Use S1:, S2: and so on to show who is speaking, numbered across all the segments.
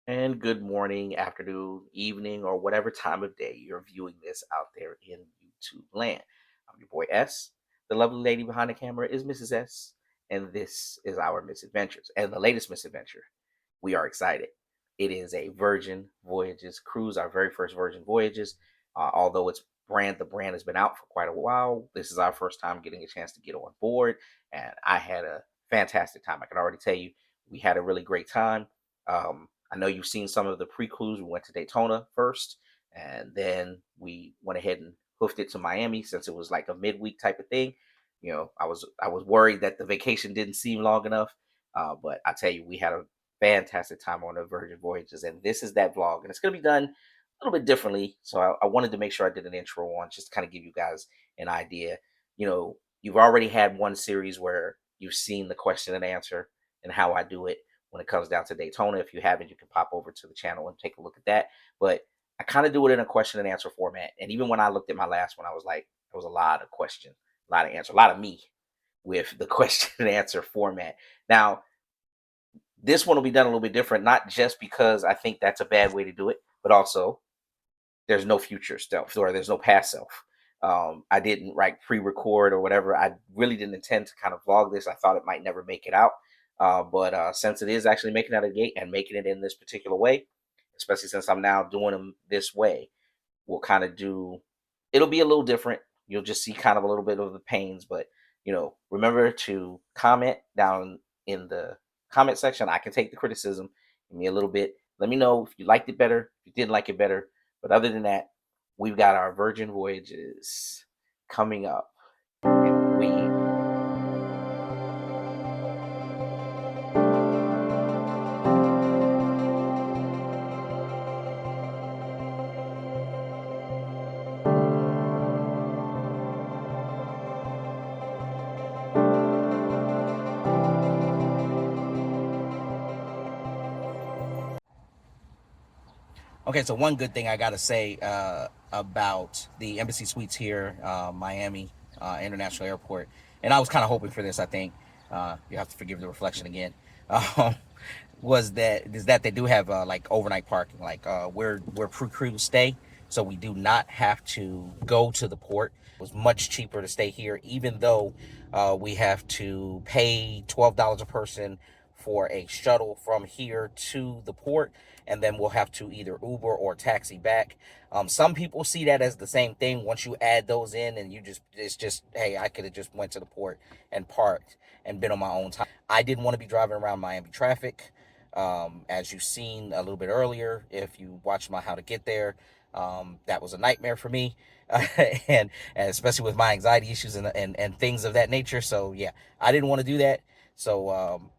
S1: And good morning, afternoon, evening, or whatever time of day you're viewing this out there in YouTube land. I'm your boy S. The lovely lady behind the camera is Mrs. S. And this is our misadventures. And the latest misadventure, we are excited. It is a Virgin Voyages cruise, our very first Virgin Voyages. Although the brand has been out for quite a while. This is our first time getting a chance to get on board. And I had a fantastic time. I can already tell you, we had a really great time. I know you've seen some of the pre-cruise. We went to Daytona first, and then we went ahead and hoofed it to Miami since it was like a midweek type of thing. I was worried that the vacation didn't seem long enough, but I tell you, we had a fantastic time on the Virgin Voyages, and this is that vlog, and it's gonna be done a little bit differently. So I wanted to make sure I did an intro on just to kind of give you guys an idea. You've already had one series where you've seen the question and answer and how I do it when it comes down to Daytona. If you haven't, you can pop over to the channel and take a look at that. But I kind of do it in a question and answer format. And even when I looked at my last one, I was like, there was a lot of question, a lot of answer, a lot of me with the question and answer format. Now, this one will be done a little bit different, not just because I think that's a bad way to do it, but also there's no future self or there's no past self. I didn't pre-record or whatever. I really didn't intend to kind of vlog this. I thought it might never make it out, but since it is actually making it out of the gate and making it in this particular way, especially since I'm now doing them this way, we'll kind of do. It'll be a little different. You'll just see kind of a little bit of the pains, but remember to comment down in the comment section. I can take the criticism. Give me a little bit. Let me know if you liked it better, if you didn't like it better. But other than that, we've got our Virgin Voyages coming up. And we Okay, so one good thing I gotta say about the Embassy Suites here, Miami International Airport, and I was kind of hoping for this. I think you have to forgive the reflection again. Um, is that they do have like overnight parking. Like we're pre-cruise stay, so we do not have to go to the port. It was much cheaper to stay here, even though we have to pay $12 a person for a shuttle from here to the port, and then we'll have to either Uber or taxi back. Some people see that as the same thing. Once you add those in, and it's just, hey, I could have just went to the port and parked and been on my own time. I didn't want to be driving around Miami traffic. As you've seen a little bit earlier, if you watched my how to get there, that was a nightmare for me, and especially with my anxiety issues and things of that nature. So yeah, I didn't want to do that. So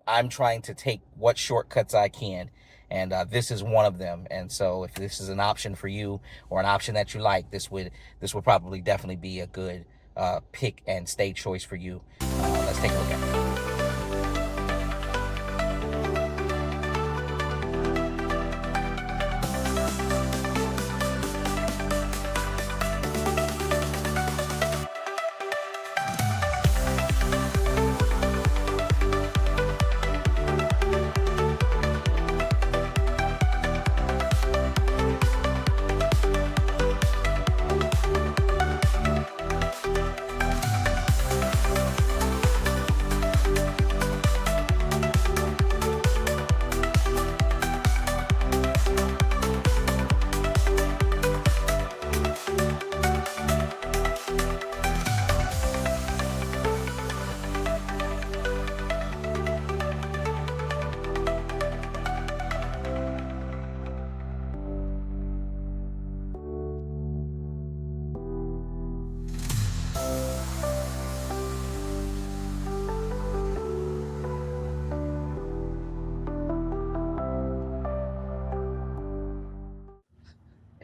S1: I'm trying to take what shortcuts I can, and this is one of them. And so if this is an option for you or an option that you like, this would probably definitely be a good pick and stay choice for you. Let's take a look at it.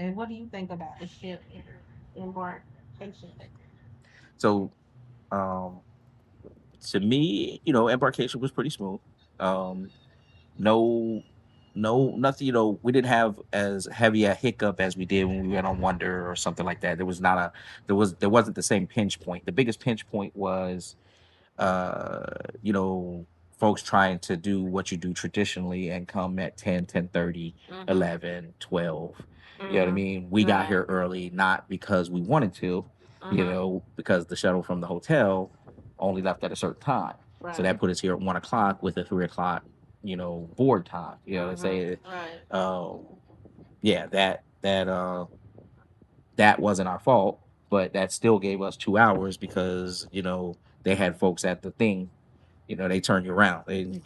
S2: And what do you think about the ship embarkation?
S1: So um, to me, embarkation was pretty smooth. Um, no, no, nothing. We didn't have as heavy a hiccup as we did when we went on Wonder or something like that. There was not a, there wasn't the same pinch point. The biggest pinch point was, uh, you know, folks trying to do what you do traditionally and come at 10, 10:30,
S2: Mhm.
S1: 11, 12. You know what I
S2: Mhm.
S1: mean? We got here
S2: Right.
S1: early, not because we wanted to,
S2: Mhm.
S1: because the shuttle from the hotel only left at a certain time. So that
S2: Right.
S1: put us here at 1 o'clock with a 3 o'clock, board time. You know what I'm
S2: Mhm.
S1: saying?
S2: Right.
S1: Yeah, that wasn't our fault, but that still gave us 2 hours because, they had folks at the thing, they turn you around. They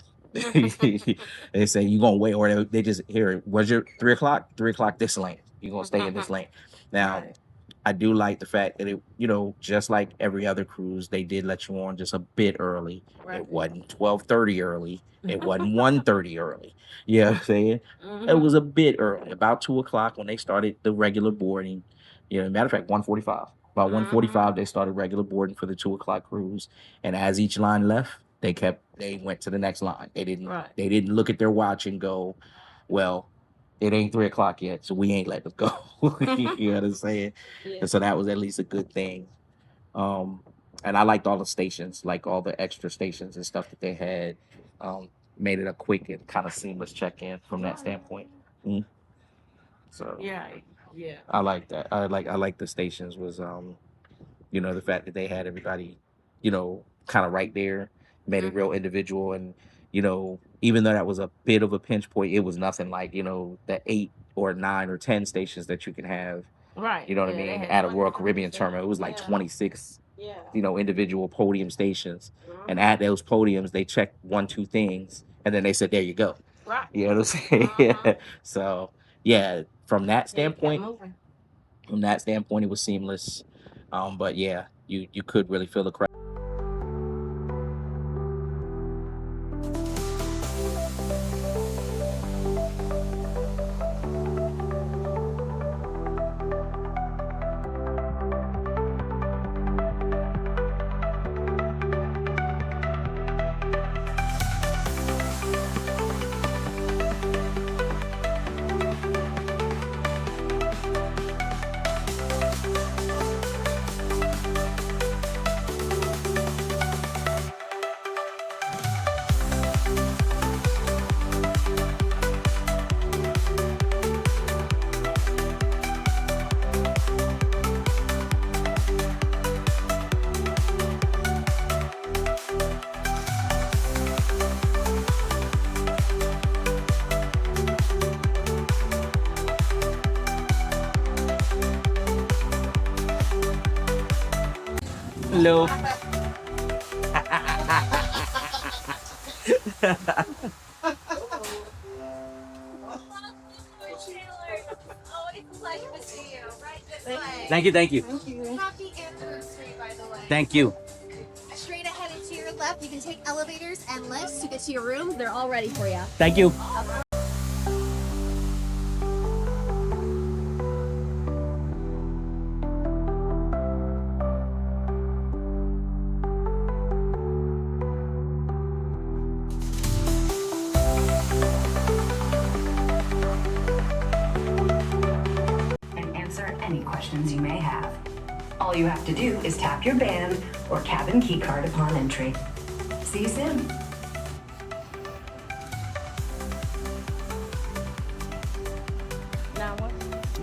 S1: they say you gonna wait, or they just here. Was your 3 o'clock? 3 o'clock this lane. You gonna stay in this lane. Now,
S2: Right.
S1: I do like the fact that just like every other cruise, they did let you on just a bit early.
S2: Right.
S1: It wasn't 12:30 early. It wasn't 1:30 early. You know what I'm saying? It
S2: Mhm.
S1: was a bit early, about 2 o'clock when they started the regular boarding. Matter of fact, 1:45. About
S2: Mhm.
S1: 1:45, they started regular boarding for the 2 o'clock cruise. And as each line left, they went to the next line. They didn't
S2: Right.
S1: they didn't look at their watch and go, well, it ain't 3 o'clock yet, so we ain't letting them go. You know what I'm saying?
S2: Yeah.
S1: And so that was at least a good thing. Um, and I liked all the stations, like all the extra stations and stuff that they had. Made it a quick and kind of seamless check-in from that standpoint. Mm. So
S2: Yeah. Yeah.
S1: I like that. I like the stations was the fact that they had everybody, kind of right there, made it real
S2: Mhm.
S1: individual. And, even though that was a bit of a pinch point, it was nothing like, the 8 or 9 or 10 stations that you can have,
S2: Right.
S1: you know what I
S2: Yeah. They
S1: mean,
S2: had
S1: at a
S2: plenty
S1: Royal
S2: of room
S1: Caribbean
S2: still.
S1: terminal. It was like
S2: Yeah.
S1: 26,
S2: Yeah.
S1: individual podium stations. And
S2: Mhm.
S1: at those podiums, they checked one, two things, and then they said, there you go.
S2: Right.
S1: You know what I'm saying?
S2: Mhm.
S1: So, yeah, from that
S2: Yeah. You kept
S1: standpoint,
S2: moving.
S1: it was seamless. But yeah, you could really feel the crowd. Hello. Thank you, thank you,
S2: Thank you.
S3: Happy anniversary, by the way.
S1: thank you.
S3: Straight ahead and to your left, you can take elevators and lifts to get to your rooms. They're all ready for you.
S1: Thank you.
S4: And answer any questions you may have. All you have to do is tap your band or cabin keycard upon entry. See you soon.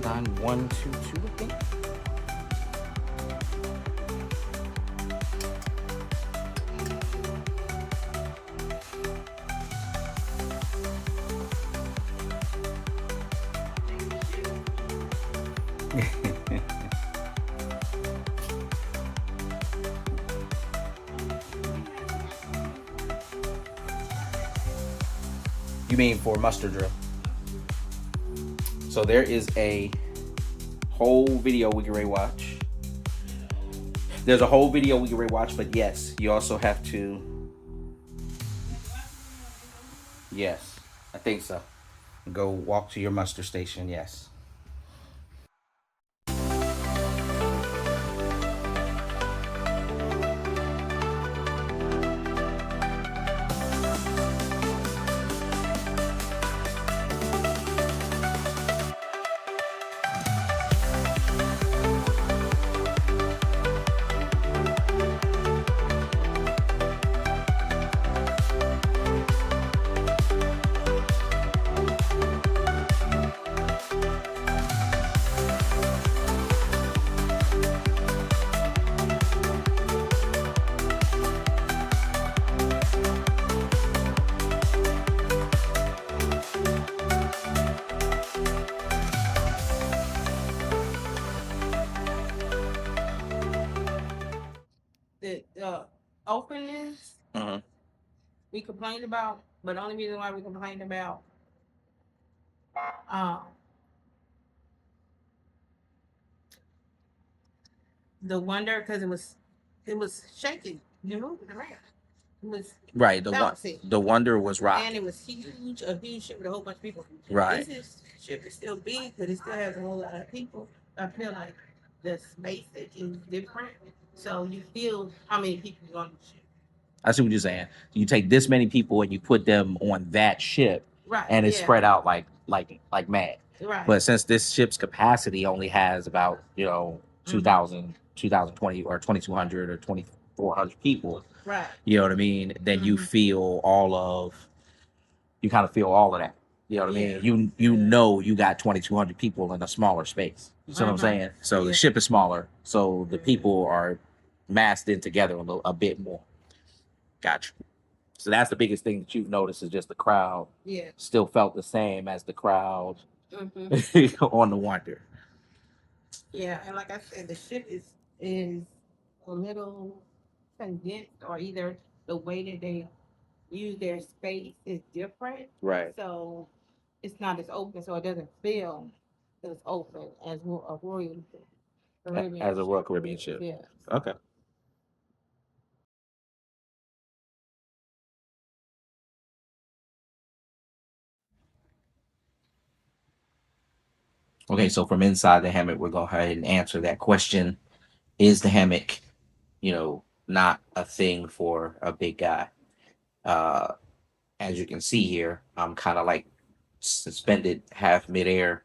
S1: 9122, I think. You mean for muster drill? So there is a whole video we can rewatch. There's a whole video we can rewatch, but yes, you also have to. Yes, I think so. Go walk to your muster station. Yes.
S2: the openness
S1: Mhm.
S2: we complained about, but the only reason why we complained about um the wonder because it was shaking. You moved it around. It was
S1: Right.
S2: bouncing.
S1: The Wonder was
S2: And
S1: rocking.
S2: it was huge, a huge ship with a whole bunch of people.
S1: Right.
S2: Ship is still big, but it still has a whole lot of people. I feel like the space is different, so you feel how many people are on the ship.
S1: I see what you're saying. You take this many people and you put them on that ship,
S2: Right.
S1: and it's
S2: Yeah.
S1: spread out like mad.
S2: Right.
S1: But since this ship's capacity only has about 2,000, 2,020 or 2,200 or 2,400 people,
S2: Right.
S1: you know what I mean? Then you feel you kind of feel all of that. You know what I
S2: Yeah.
S1: mean? You know you got 2,200 people in a smaller space. You see what I'm saying? So the
S2: Yeah.
S1: ship is smaller, so the people are massed in together a bit more. Gotcha. So that's the biggest thing that you've noticed is just the crowd
S2: Yeah.
S1: still felt the same as the crowd
S2: Mm-hmm.
S1: on the Wonder.
S2: Yeah, and like I said, the ship is a little condensed, or either the way that they use their space is different.
S1: Right.
S2: So it's not as open, so it doesn't feel as open as a Royal Caribbean
S1: As a Royal
S2: ship
S1: Caribbean
S2: is.
S1: ship.
S2: Yeah.
S1: Okay. Okay, so from inside the hammock, we're going to go ahead and answer that question. Is the hammock, not a thing for a big guy? Uh, as you can see here, I'm kind of like suspended half midair.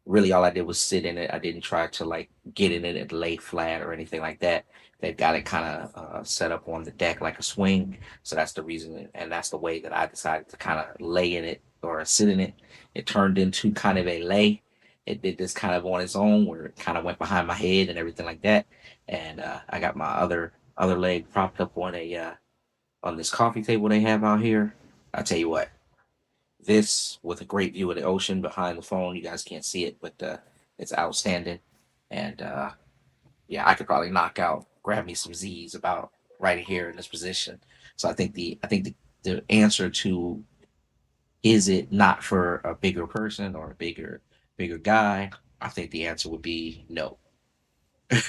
S1: Really, all I did was sit in it. I didn't try to like get in it and lay flat or anything like that. They've got it kind of set up on the deck like a swing. So that's the reason, and that's the way that I decided to kind of lay in it or sit in it. It turned into kind of a lay. It did this kind of on its own, where it kind of went behind my head and everything like that. And I got my other leg propped up on this coffee table they have out here. I tell you what, this with a great view of the ocean behind the phone. You guys can't see it, but it's outstanding. And yeah, I could probably grab me some Z's about right here in this position. So I think the answer to is it not for a bigger person or a bigger guy? I think the answer would be no.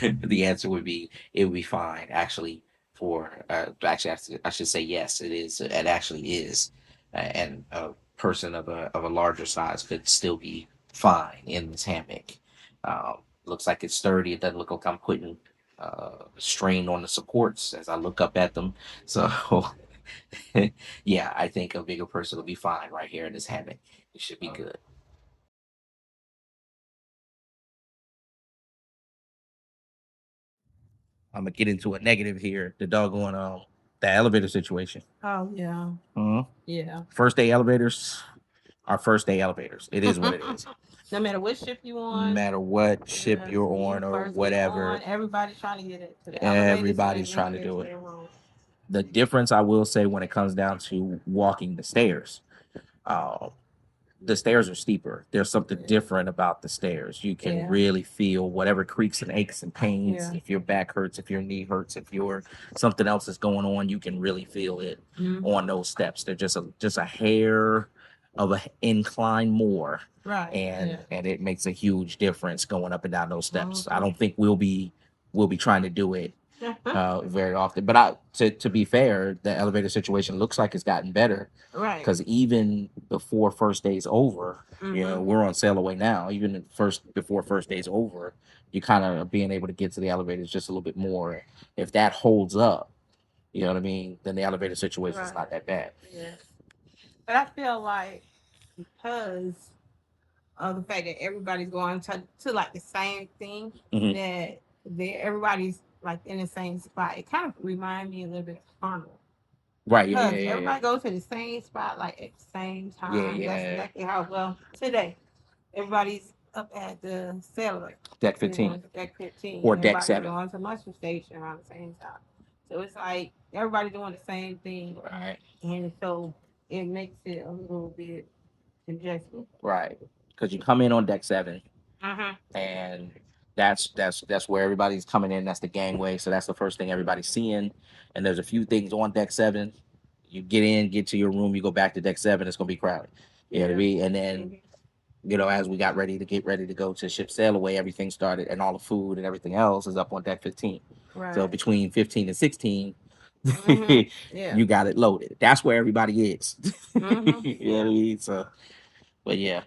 S1: The answer would be it would be fine actually for actually I should say yes, it is, it actually is, and a person of a larger size could still be fine in this hammock. Looks like it's sturdy. It doesn't look like I'm putting strain on the supports as I look up at them. So yeah, I think a bigger person will be fine right here in this hammock. It should be good. I'm gonna get into a negative here. The doggone the elevator situation.
S2: Oh yeah.
S1: Mhm.
S2: Yeah.
S1: First day elevators are first day elevators. It is what it is.
S2: No matter what ship you
S1: No
S2: on,
S1: matter what ship
S2: yes,
S1: you're
S2: when you
S1: on or
S2: first get
S1: whatever,
S2: on, everybody's trying to get it to the elevator so they
S1: everybody's
S2: can
S1: trying to
S2: get
S1: do
S2: to
S1: it.
S2: their room.
S1: The difference I will say when it comes down to walking the stairs, uh, the stairs are steeper. There's something different about the stairs. You can really feel whatever creaks and aches and pains.
S2: Yeah.
S1: If your back hurts, if your knee hurts, if your something else is going on, you can really feel it on those steps. They're just a hair of an incline more,
S2: Right.
S1: and it makes a huge difference going up and down those steps. I don't think we'll be trying to do it very often. But to be fair, the elevator situation looks like it's gotten better.
S2: Right.
S1: Because even before first day's over, we're on sail away now. Even before first day's over, you kind of being able to get to the elevators just a little bit more. If that holds up, you know what I mean, then the elevator situation is not that bad.
S2: Yeah. But I feel like because of the fact that everybody's going to like the same thing,
S1: Mhm.
S2: that everybody's like in the same spot. It kind of reminds me a little bit of Carnival.
S1: Right? Yeah, yeah,
S2: Because
S1: yeah,
S2: everybody
S1: yeah.
S2: goes to the same spot like at the same
S1: Yeah,
S2: time. That's
S1: yeah.
S2: exactly how today. Everybody's up at the cellar.
S1: Deck 15
S2: Deck 15.
S1: or deck
S2: Everybody's
S1: 7.
S2: going to mushroom station around the same time. So it's like everybody doing the same thing.
S1: Right.
S2: And so it makes it a little bit congested.
S1: Right. Because you come in on deck 7,
S2: Uh-huh.
S1: and That's where everybody's coming in. That's the gangway. So that's the first thing everybody's seeing. And there's a few things on deck 7. You get in, get to your room, you go back to deck 7. It's gonna be crowded. You know what I mean? And then as we got ready to go to ship sail away, everything started, and all the food and everything else is up on deck 15. So
S2: Right.
S1: between 15 and 16,
S2: Yeah.
S1: you got it loaded. That's where everybody is. You know what I
S2: Yeah.
S1: mean? So, but yeah.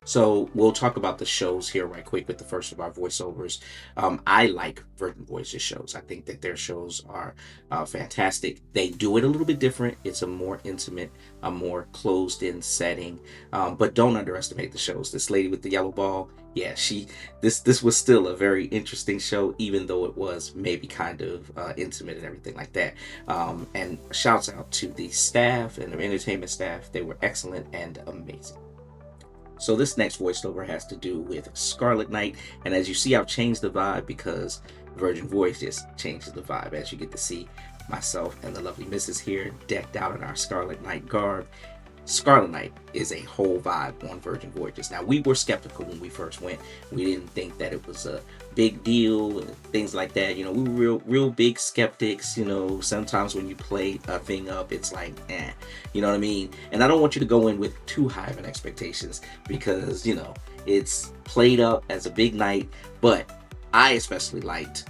S1: So we'll talk about the shows here right quick with the first of our voiceovers. I like Virgin Voyages shows. I think that their shows are fantastic. They do it a little bit different. It's a more intimate, a more closed-in setting. But don't underestimate the shows. This lady with the yellow ball, yeah, this was still a very interesting show, even though it was maybe kind of intimate and everything like that. And shouts out to the staff and the entertainment staff. They were excellent and amazing. So this next voiceover has to do with Scarlet Knight, and as you see, I've changed the vibe because Virgin Voyages changes the vibe. As you get to see myself and the lovely Mrs. here decked out in our Scarlet Knight garb. Scarlet Knight is a whole vibe on Virgin Voyages. Now, we were skeptical when we first went. We didn't think that it was a big deal and things like that. We were real big skeptics. Sometimes when you play a thing up, it's like, you know what I mean? And I don't want you to go in with too high of an expectations because, it's played up as a big night. But I especially liked,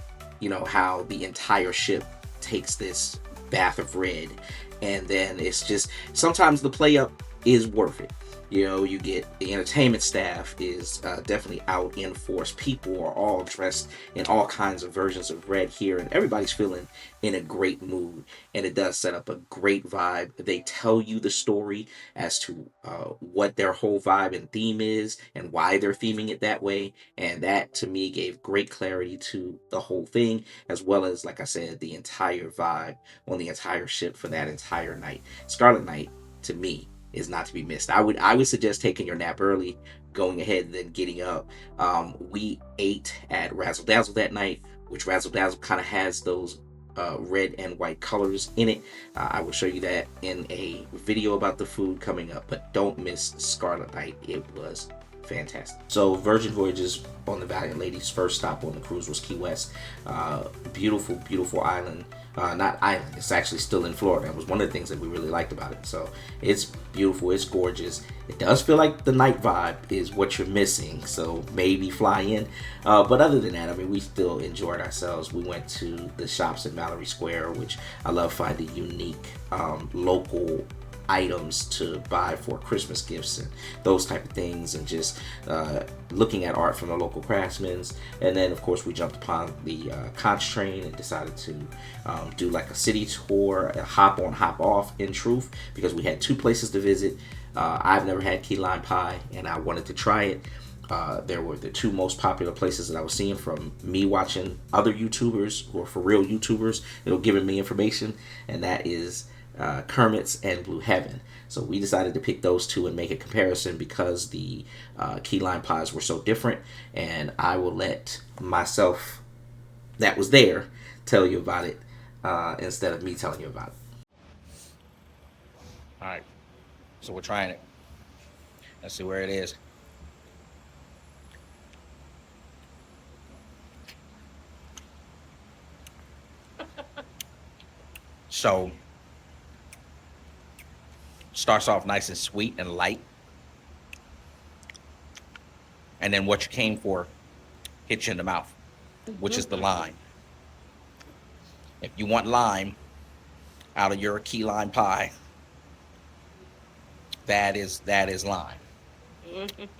S1: how the entire ship takes this bath of red, and then it's just sometimes the play up is worth it. You get the entertainment staff is definitely out in force. People are all dressed in all kinds of versions of red here, and everybody's feeling in a great mood. And it does set up a great vibe. They tell you the story as to what their whole vibe and theme is and why they're theming it that way. And that to me gave great clarity to the whole thing, as well as, like I said, the entire vibe on the entire ship for that entire night. Scarlet Knight, to me, is not to be missed. I would suggest taking your nap early, going ahead and then getting up. We ate at Razzle Dazzle that night, which Razzle Dazzle kind of has those red and white colors in it. I will show you that in a video about the food coming up, but don't miss Scarlet Knight. It was fantastic. So Virgin Voyages on the Valiant Lady's first stop on the cruise was Key West. Beautiful island. Not island, it's actually still in Florida. That was one of the things that we really liked about it. So it's beautiful, it's gorgeous. It does feel like the night vibe is what you're missing, so maybe fly in. But other than that, we still enjoyed ourselves. We went to the shops in Mallory Square, which I love finding unique local items to buy for Christmas gifts and those type of things, and just looking at art from the local craftsmen. And then of course we jumped upon the conch train and decided to do like a city tour, a hop on hop off in truth, because we had 2 places to visit. I've never had key lime pie and I wanted to try it. There were the 2 most popular places that I was seeing from me watching other YouTubers who are for real YouTubers that were giving me information, and that is Kermit's and Blue Heaven. So we decided to pick those 2 and make a comparison because the key lime pies were so different, and I will let myself that was there tell you about it instead of me telling you about it. All right, so we're trying it. Let's see where it is. So starts off nice and sweet and light, and then what you came for hits you in the mouth, which is the lime. If you want lime out of your key lime pie, that is lime.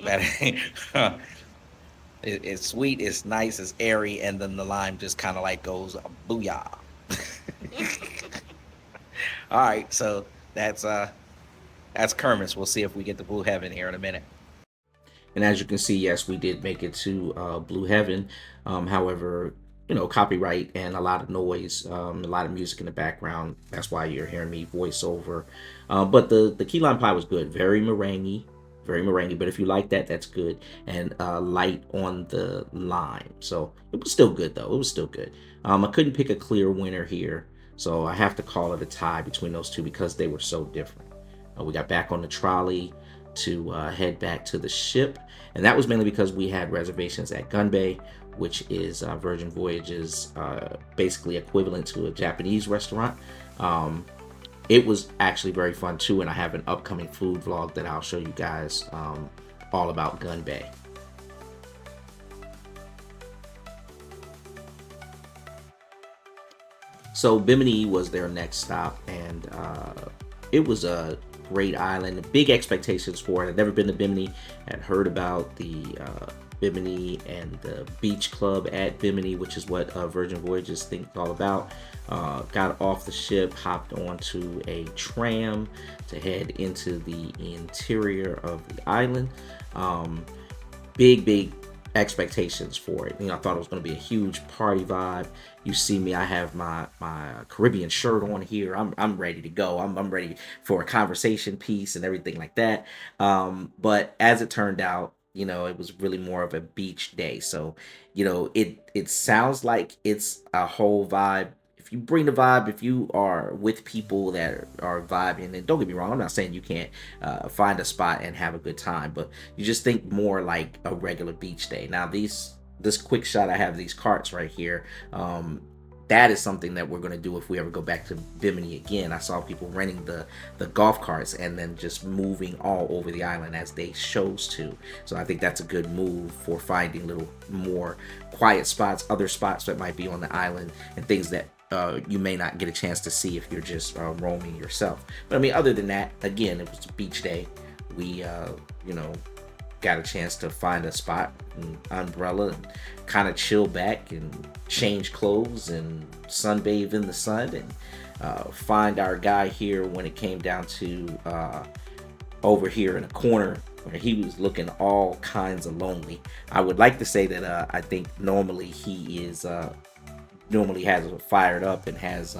S1: That it's sweet, it's nice, it's airy, and then the lime just kind of like goes booyah. All right, so that's Kermit's. We'll see if we get to Blue Heaven here in a minute. And as you can see, yes, we did make it to Blue Heaven. However, copyright and a lot of noise, a lot of music in the background. That's why you're hearing me voice over. But the key lime pie was good. Very meringue. But if you like that, that's good. And light on the lime. So it was still good, though. It was still good. I couldn't pick a clear winner here. So I have to call it a tie between those 2 because they were so different. We got back on the trolley. to head back to the ship. And that was mainly because we had reservations at Gun Bay, which is Virgin Voyages, basically equivalent to a Japanese restaurant. It was actually very fun too, and I have an upcoming food vlog that I'll show you guys all about Gun Bay. So Bimini was their next stop, and it was a great island. Big expectations for it. I'd never been to Bimini. Had heard about the Bimini and the beach club at Bimini, which is what Virgin Voyages think it's all about. Got off the ship, hopped onto a tram to head into the interior of the island. Big expectations for it. I thought it was going to be a huge party vibe. You see me, I have my Caribbean shirt on here. I'm ready to go. I'm ready for a conversation piece and everything like that. But as it turned out, it was really more of a beach day. So, it sounds like it's a whole vibe. If you bring the vibe, if you are with people that are vibing, and don't get me wrong, I'm not saying you can't find a spot and have a good time, but you just think more like a regular beach day. Now, this quick shot, I have these carts right here. That is something that we're going to do if we ever go back to Bimini again. I saw people renting the golf carts and then just moving all over the island as they chose to. So I think that's a good move for finding little more quiet spots, other spots that might be on the island, and things that you may not get a chance to see if you're just roaming yourself. But I mean, other than that, again, it was a beach day. We, got a chance to find a spot, an umbrella, and kind of chill back and change clothes and sunbathe in the sun, and find our guy here when it came down to over here in a corner where he was looking all kinds of lonely. I would like to say that I think normally he is normally has it fired up and has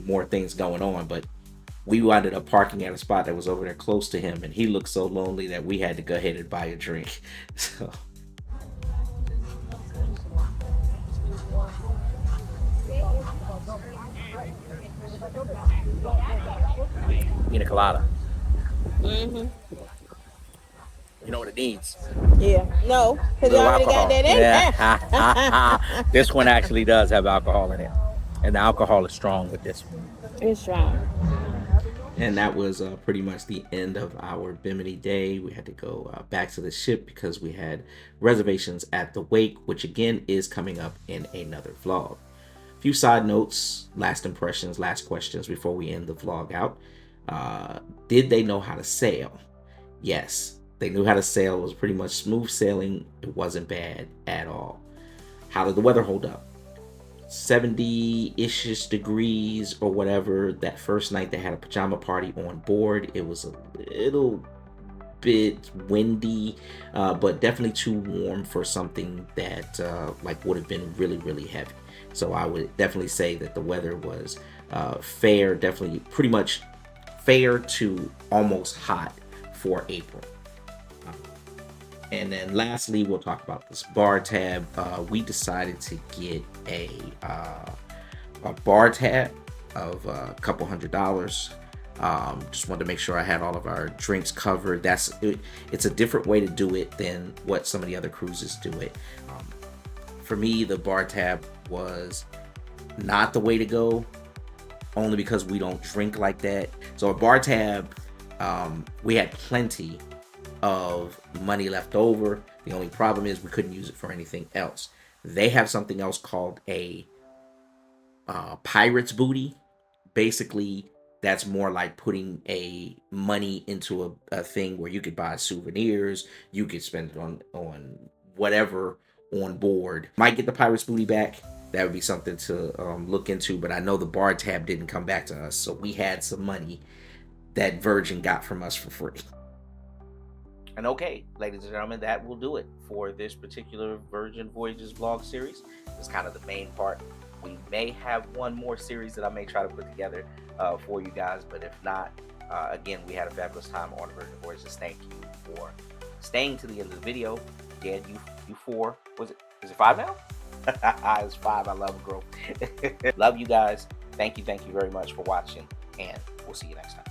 S1: more things going on, but we ended up parking at a spot that was over there close to him, and he looked so lonely that we had to go ahead and buy a drink. So pina colada.
S2: Mm-hmm.
S1: You know what it needs?
S2: Yeah. No, because you
S1: Little
S2: already got
S1: alcohol.
S2: that in
S1: Yeah. This one actually does have alcohol in it, and the alcohol is strong with this one.
S2: It's strong.
S1: And that was pretty much the end of our Bimini day. We had to go back to the ship because we had reservations at the wake, which again is coming up in another vlog. A few side notes, last impressions, last questions before we end the vlog out. Did they know how to sail? Yes, they knew how to sail. It was pretty much smooth sailing. It wasn't bad at all. How did the weather hold up? 70-ish degrees or whatever. That first night they had a pajama party on board. It was a little bit windy, but definitely too warm for something that like would have been really heavy. So I would definitely say that the weather was fair, definitely pretty much fair to almost hot for April. And then lastly, we'll talk about this bar tab. We decided to get a bar tab of a couple $100. Just wanted to make sure I had all of our drinks covered. It's a different way to do it than what some of the other cruises do it. For me, the bar tab was not the way to go, only because we don't drink like that. So a bar tab, we had plenty of money left over. The only problem is we couldn't use it for anything else. They have something else called a pirate's booty. Basically, that's more like putting a money into a thing where you could buy souvenirs, you could spend it on whatever on board. Might get the pirate's booty back. That would be something to look into, but I know the bar tab didn't come back to us, so we had some money that Virgin got from us for free. And okay, ladies and gentlemen, that will do it for this particular Virgin Voyages vlog series. It's kind of the main part. We may have one more series that I may try to put together for you guys, but if not, again, we had a fabulous time on Virgin Voyages. Thank you for staying to the end of the video. Again, you four, is it 5 now? It's 5. I love growth. Love you guys. Thank you very much for watching, and we'll see you next time.